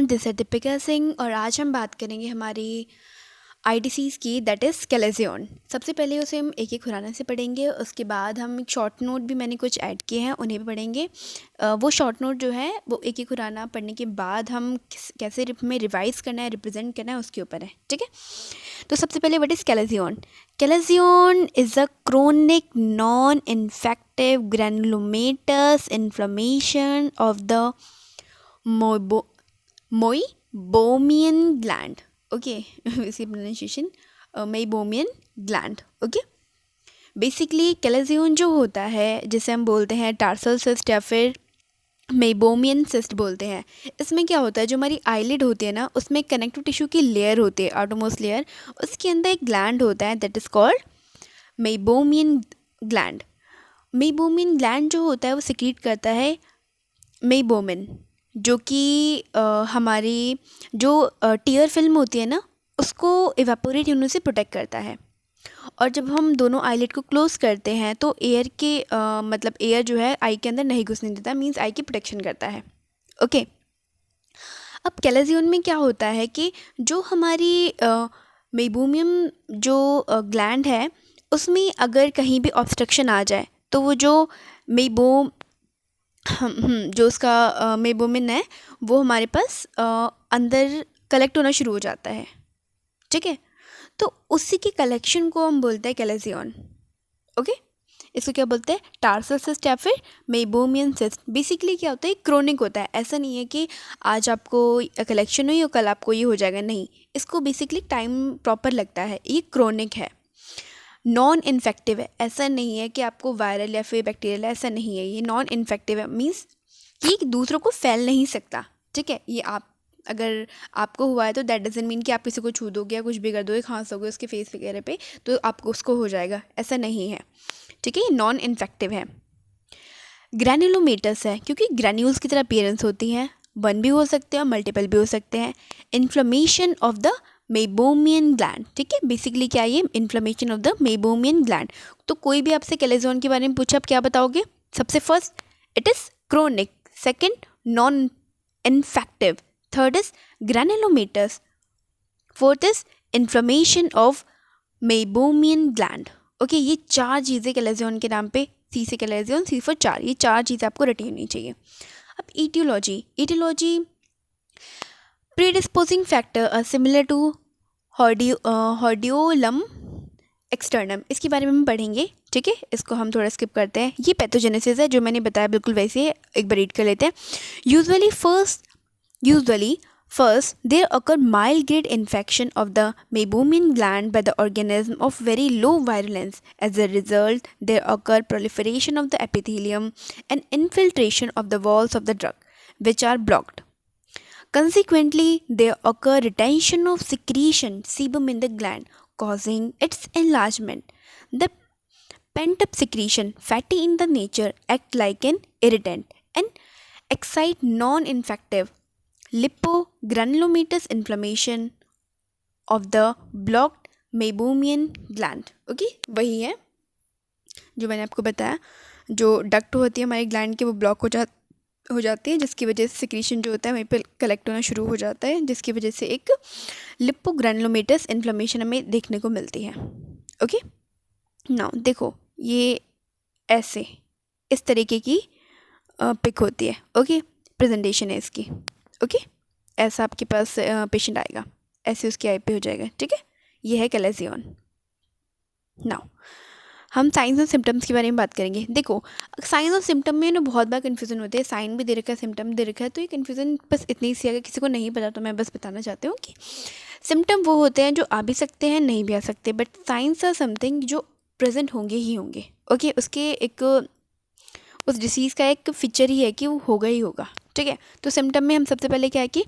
This है दीपिका सिंह और आज हम बात करेंगे हमारी आई डिसीज़ की, दैट इज़ कैलेजियन। सबसे पहले उसे हम एक एक खुराना से पढ़ेंगे, उसके बाद हम एक शॉर्ट नोट भी मैंने कुछ ऐड किए हैं उन्हें भी पढ़ेंगे। वो शॉर्ट नोट जो है वो एक एक खुराना पढ़ने के बाद हम कैसे में रिवाइज करना है, रिप्रेजेंट करना है, उसके ऊपर है। ठीक है, तो सबसे पहले what is chalazion. Chalazion is a chronic non infective granulomatous inflammation of the Meibomian gland. Okay, इसकी pronunciation Meibomian gland. Okay, basically chalazion जो होता है जिसे हम बोलते हैं टार्सल सिस्ट या फिर मेबोमियन सिस्ट बोलते हैं, इसमें क्या होता है, जो हमारी आईलिड होती है ना, उसमें कनेक्टिव टिश्यू की लेयर होती है, आउटरमोस्ट लेयर, उसके अंदर एक ग्लैंड होता है that is called Meibomian gland. Meibomian gland जो होता है वो सिक्रीट करता है मेबोमिन, जो कि हमारी जो टीयर फिल्म होती है ना, उसको इवेपोरेट होने से प्रोटेक्ट करता है। और जब हम दोनों आईलिड को क्लोज करते हैं तो एयर के मतलब एयर जो है आई के अंदर नहीं घुसने देता, मींस आई की प्रोटेक्शन करता है। ओके, अब कैलेजियन में क्या होता है कि जो हमारी मेबोमियम जो ग्लैंड है उसमें अगर कहीं भी ऑब्स्ट्रक्शन आ जाए तो वो जो मेबोम जो उसका मेबोमिन है वो हमारे पास अंदर कलेक्ट होना शुरू हो जाता है। ठीक है, तो उसी की कलेक्शन को हम बोलते हैं कैलेजियन। ओके, इसको क्या बोलते हैं, टार्सल सिस्ट या फिर मेबोमियन सिस्ट। बेसिकली क्या होता है, क्रोनिक होता है, ऐसा नहीं है कि आज आपको कलेक्शन हुई और कल आपको ये हो जाएगा, नहीं, इसको बेसिकली टाइम प्रॉपर लगता है, ये क्रोनिक है, नॉन इन्फेक्टिव है। ऐसा नहीं है कि आपको वायरल या फिर बैक्टीरियल, ऐसा नहीं है, ये नॉन इन्फेक्टिव है, मीन्स कि दूसरों को फैल नहीं सकता। ठीक है, ये आप अगर आपको हुआ है तो दैट डजंट मीन कि आप किसी को छू दोगे या कुछ भी कर दोगे, खांसोगे उसके फेस वगैरह पे तो आपको उसको हो जाएगा, ऐसा नहीं है। ठीक है, ये नॉन इन्फेक्टिव है। ग्रैन्युलोमेटस है क्योंकि ग्रैन्यूल्स की तरह अपीयरेंस होती हैं, वन भी हो सकते हैं और मल्टीपल भी हो सकते हैं। Inflammation of the Meibomian gland. ठीक है, बेसिकली क्या, ये inflammation of the Meibomian gland. तो कोई भी आपसे कैलेजियन के बारे में पूछे, आप क्या बताओगे? सबसे first, it is chronic, second non infective, third is granulomatous, fourth is inflammation of Meibomian gland. Okay, ये चार चीज़ें कैलेजियन के नाम पे, सी से कैलेजियन, सी फॉर चार, ये चार चीज़ें आपको रटी होनी चाहिए। अब aetiology predisposing factor are similar to hordeolum externum, इसके बारे में हम पढ़ेंगे। ठीक है, इसको हम थोड़ा स्किप करते हैं। ये पैथोजेनेसिस है, जो मैंने बताया बिल्कुल वैसे ही, एक बार रीड कर लेते हैं। Usually, first, there occur mild-grade infection of the meibomian gland by the organism of very low virulence. As a result, there occur proliferation of the epithelium and infiltration of the walls of the drug, which are blocked. Consequently, there occur retention of secretion sebum in the gland, causing its enlargement. The pent-up secretion, fatty in the nature, act like an irritant and excite non-infective lipogranulomatous inflammation of the blocked meibomian gland. Okay, वही है जो मैंने आपको बताया, जो duct होती है हमारे ग्लैंड की वो ब्लॉक हो जाती है, जिसकी वजह से सिक्रीशन जो होता है वहीं पे कलेक्ट होना शुरू हो जाता है, जिसकी वजह से एक लिपोग्रैनुलोमेटस इन्फ्लेमेशन हमें देखने को मिलती है। ओके, नाउ देखो, ये ऐसे इस तरीके की पिक होती है। ओके, प्रेजेंटेशन है इसकी। ओके, ऐसा आपके पास पेशेंट आएगा, ऐसे उसकी आई पे हो जाएगा। ठीक है, ये है कैलेजियन। नाउ हम साइंस और सिम्टम्स के बारे में बात करेंगे। देखो, साइंस और सिम्टम में ना बहुत बार कन्फ्यूज़न होते हैं, साइन भी दे रखा है, सिम्टम दे रखा है, तो ये कन्फ्यूज़न बस इतनी सी, अगर किसी को नहीं पता तो मैं बस बताना चाहती हूँ कि सिम्टम वो होते हैं जो आ भी सकते हैं, नहीं भी आ सकते, बट साइंस आर समथिंग जो प्रेजेंट होंगे ही होंगे। ओके, उसके एक उस डिसीज़ का एक फीचर ही है कि वो होगा ही होगा। ठीक है, तो सिम्टम में हम सबसे पहले क्या है कि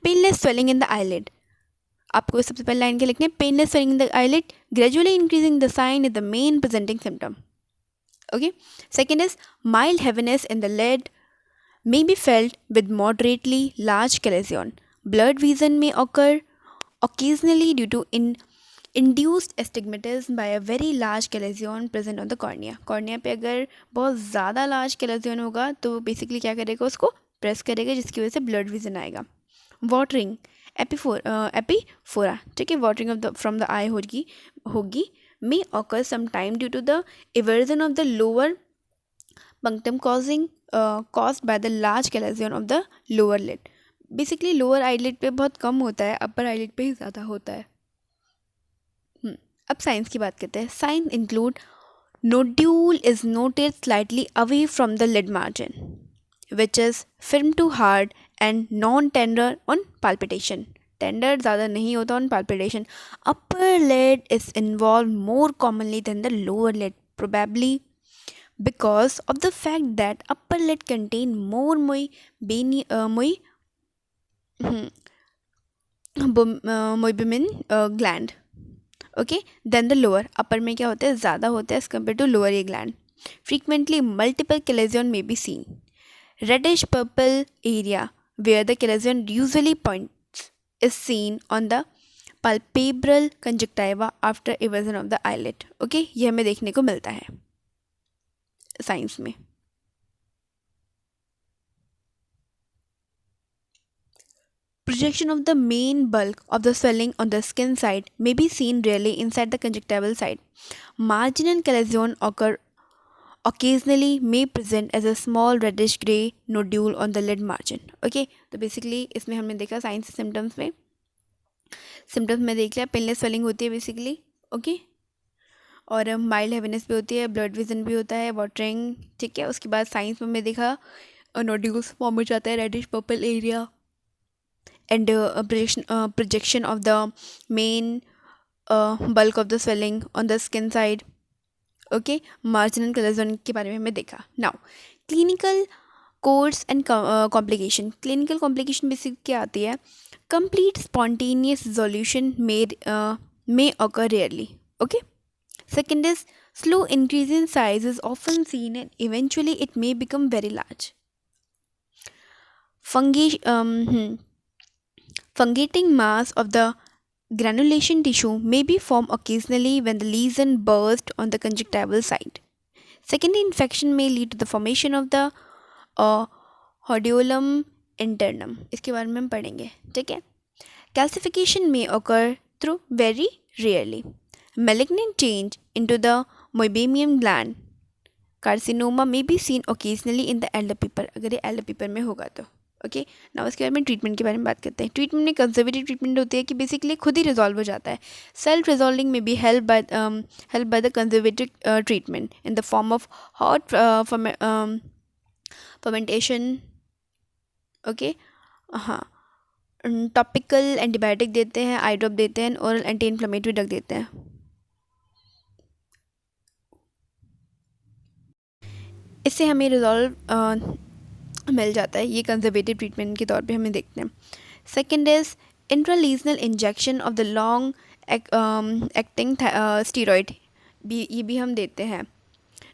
painless swelling in the eyelid. आपको सबसे पहले लाइन के लिखने हैं, painless swelling in the eyelid gradually increasing the sign is the main presenting symptom. Okay, second is mild heaviness in the lid may be felt with moderately large chalazion. Blurred vision may occur occasionally due to induced astigmatism by a very large chalazion present on the cornea. Cornea पे अगर बहुत ज़्यादा large chalazion होगा तो basically क्या करेगा, उसको press करेगा, जिसकी वजह से ब्लड विजन आएगा। वाटरिंग एपिफोरा, ठीक है, watering of the from the eye होगी may occur sometime due to the eversion of the lower punctum caused by the large calazion of the lower lid. Basically lower eyelid पे बहुत कम होता है, upper eyelid पे ही ज़्यादा होता है. अब साइंस की बात करते हैं. Sign include nodule is noted slightly away from the lid margin, which is firm to hard and non-tender on palpitation. Tender ज़्यादा नहीं होता on palpitation. Upper lid is involved more commonly than the lower lid, probably because of the fact that upper lid contain more moibumin gland, okay, then the lower. Upper में क्या होता है, ज़्यादा होता है एज कम्पेयर टू लोअर ये gland. Frequently multiple chalazion में be seen. Reddish purple area where the chalazion usually points is seen on the palpebral conjunctiva after eversion of the eyelid. Okay, ये हमें देखने को मिलता है साइंस में. Projection of the main bulk of the swelling on the skin side may be seen rarely inside the conjunctival side. Marginal calazion occur occasionally, may present as a small reddish grey nodule on the lid margin. Okay, तो basically इसमें हमने देखा signs symptoms में देख लिया. Painless swelling होती है basically, okay, और माइल्ड हैवीनेस भी होती है, ब्लड विजन भी होता है, वाटरिंग, ठीक है. उसके बाद साइंस में हमने देखा नोड्यूल्स फॉर्म हो जाता है, reddish purple area, and projection of the main bulk of the swelling on the skin side. Okay, marginal calazion के बारे में हमने देखा. Now clinical course and complication. Clinical complication basic क्या आती है, complete spontaneous resolution may occur rarely. Okay, second is slow increase in size is often seen and eventually it may become very large. Fungating mass of the granulation tissue may be formed occasionally when the lesion bursts on the conjunctival side. Secondary infection may lead to the formation of the hordeolum internum. इसके बारे में हम पढ़ेंगे, ठीक है. Calcification may occur through very rarely. Malignant change into the meibomian gland carcinoma may be seen occasionally in the elder people. अगर ये elder people में होगा तो ओके. ना उसके बारे में ट्रीटमेंट के बारे में बात करते हैं. ट्रीटमेंट में कंजर्वेटिव ट्रीटमेंट होती है कि बेसिकली खुद ही रिजॉल्व हो जाता है. सेल्फ रिजॉल्विंग में भी help by the conservative treatment in the form of hot fermentation. Okay, हाँ, टॉपिकल एंटीबायोटिक देते हैं, आई ड्रॉप देते हैं, ओरल एंटी इन्फ्लेमेटरी ड्रग देते हैं. इससे हमें रिजॉल्व मिल जाता है. ये कंजर्वेटिव ट्रीटमेंट के तौर पे हमें देखते हैं. Second is इंट्रालीजनल injection of the long acting steroid, ये भी हम देते हैं.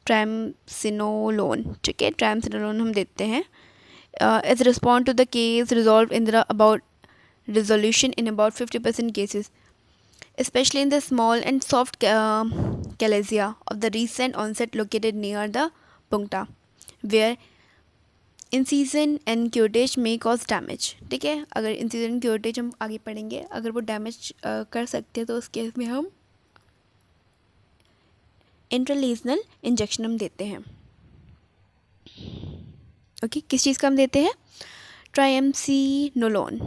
ट्राइमसिनोलोन, ठीक है, ट्राइमसिनोलोन हम देते हैं. As respond to the case resolve in the about resolution in about 50% cases, especially in the small and soft calasia of the recent onset located near the puncta, where incision and curettage may cause damage. ठीक है, अगर incision and curettage हम आगे पढ़ेंगे, अगर वो damage कर सकते हैं तो उस केस में हम इंट्रालीजनल इंजेक्शन हम देते हैं. ओके, किस चीज़ का हम देते हैं, ट्राइमसिनोलोन.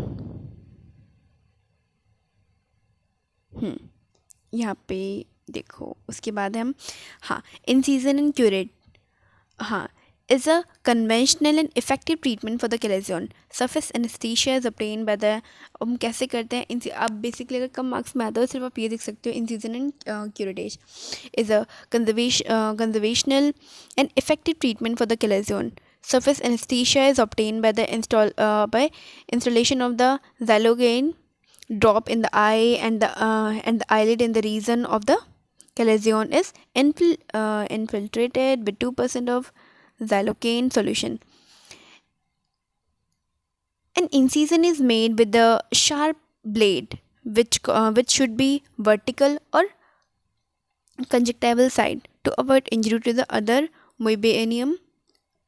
यहाँ पे देखो, उसके बाद हम, हाँ, इनसीजन एंड क्यूरेट, हाँ, is a conventional and effective treatment for the calazion. Surface anesthesia is obtained by the, हम कैसे करते हैं, आप बेसिकली अगर कम मार्क्स में आता है सिर्फ आप ये देख सकते हो, incision and curettage is a conservational and effective treatment for the calazion. Surface anesthesia is obtained by the installation of the xylocaine drop in the eye and the eyelid in the region of the calazion is infiltrated with 2% of xylocaine solution. An incision is made with the sharp blade which should be vertical or conjunctival side to avoid injury to the other meibomian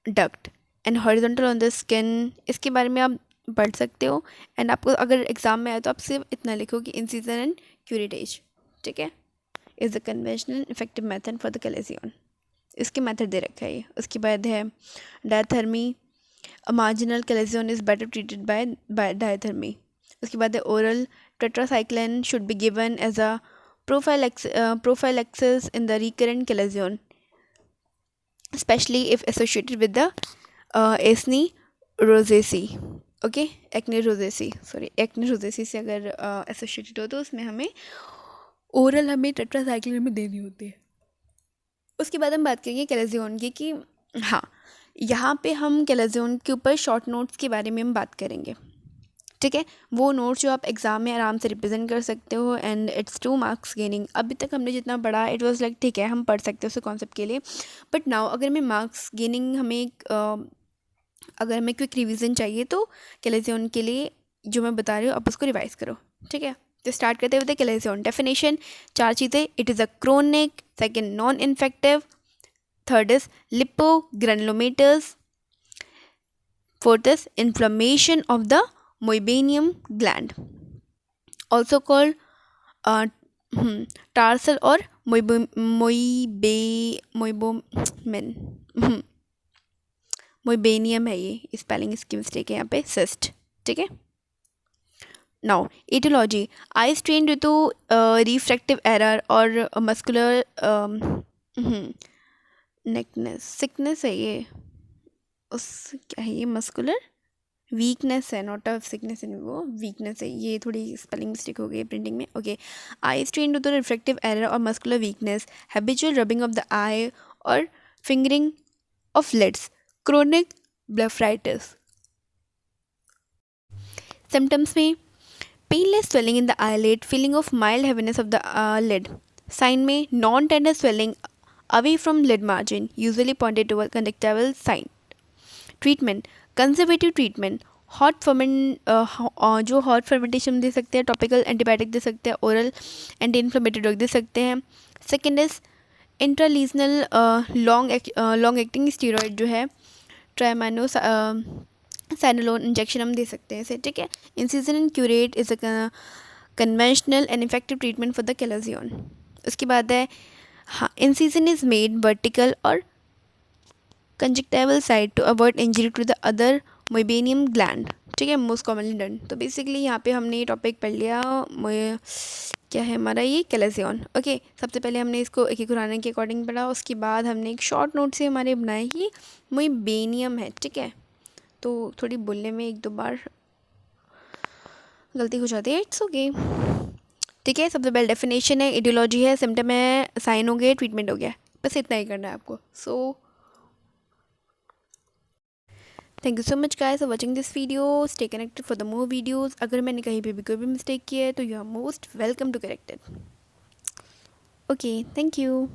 duct and horizontal on the skin. इसके बारे में आप पढ़ सकते हो। And आपको अगर exam में आए तो आप सिर्फ इतना लिखो कि इंसिजन एंड क्यूरेटेज, ठीक है, is the conventional effective method for the chalazion. इसके मेथड दे रखा है ये। उसके बाद है diathermy, a marginal chalazion is better treated by diathermy. उसके बाद है oral tetracycline should be given as a prophylaxis in the recurrent chalazion, especially if associated with the acne rosacea. Okay, acne Rosaceae, sorry acne Rosaceae से अगर associated हो तो उसमें हमें oral हमें टेट्रासाइक्लिन में देनी होती है। उसके बाद हम बात करेंगे कैलेजियन की कि हाँ, यहाँ पे हम कैलेजियन के ऊपर शॉर्ट नोट्स के बारे में हम बात करेंगे, ठीक है। वो नोट्स जो आप एग्ज़ाम में आराम से रिप्रेजेंट कर सकते हो एंड इट्स 2 मार्क्स गेनिंग। अभी तक हमने जितना पढ़ा इट वाज लाइक ठीक है, हम पढ़ सकते हैं उस कॉन्सेप्ट के लिए, बट नाउ अगर मैं मार्क्स गेनिंग अगर हमें क्विक रिवीजन चाहिए तो कैलेजियन के लिए जो मैं बता रही हूँ आप उसको रिवाइज करो, ठीक है। तो स्टार्ट करते हुए कैलेजियन डेफिनेशन, 4 चीज़ें। It is a chronic, second non infective, third is lipogranulomatous, fourth is inflammation of the Meibomian gland, also called tarsal or meibomian है, ये स्पेलिंग इसकी मिस्टेक है यहाँ पे, सिस्ट, ठीक है। Now aetiology, eye strain due to refractive error और muscular weakness, sickness है ये, उस क्या है ये, मस्कुलर वीकनेस है, नॉट अ सिकनेस इन, वो वीकनेस है, ये थोड़ी स्पेलिंग मिस्टेक हो गई है प्रिंटिंग में, okay. Eye strain to the refractive error और muscular weakness, habitual rubbing of the eye और fingering of lids, chronic blepharitis. Symptoms में painless swelling in the eyelid, feeling of mild heaviness of the lid. Sign में non tender swelling away from lid margin, usually pointed toward conjunctival sign. Treatment, conservative treatment, hot ferment, जो hot fermentation दे सकते हैं, topical antibiotic दे सकते हैं, oral anti inflammatory drug दे सकते हैं। Second is इंट्रालीजनल long acting steroid जो है ट्राइमानो सैनोलोन इंजेक्शन हम दे सकते हैं इसे, ठीक है। Incision and curette is a conventional and effective treatment for the chalazion. उसके बाद है हाँ, इंसिजन इज मेड वर्टिकल और conjunctival side to avoid injury to the other meibomian gland, ठीक है, मोस्ट कॉमनली डन। तो बेसिकली यहाँ पे हमने ये टॉपिक पढ़ लिया, क्या है हमारा ये कैलेजियन, ओके। सबसे पहले हमने इसको एक एक घुराने के अकॉर्डिंग पढ़ा, उसके बाद हमने एक शॉर्ट नोट से हमारे बनाए कि मोइबेनियम है, ठीक है। तो थोड़ी बोलने में 1-2 बार गलती हो जाती है, इट्स ओके, ठीक है। सबसे पहले डेफिनेशन है, आइडियोलॉजी है, सिम्टम है, साइन हो गया, ट्रीटमेंट हो गया, बस इतना ही करना है आपको। So thank you so much guys for watching this video, stay connected for the more videos. अगर मैंने कहीं पे भी कोई भी मिस्टेक किया है तो you are most welcome to correct it, okay, thank you.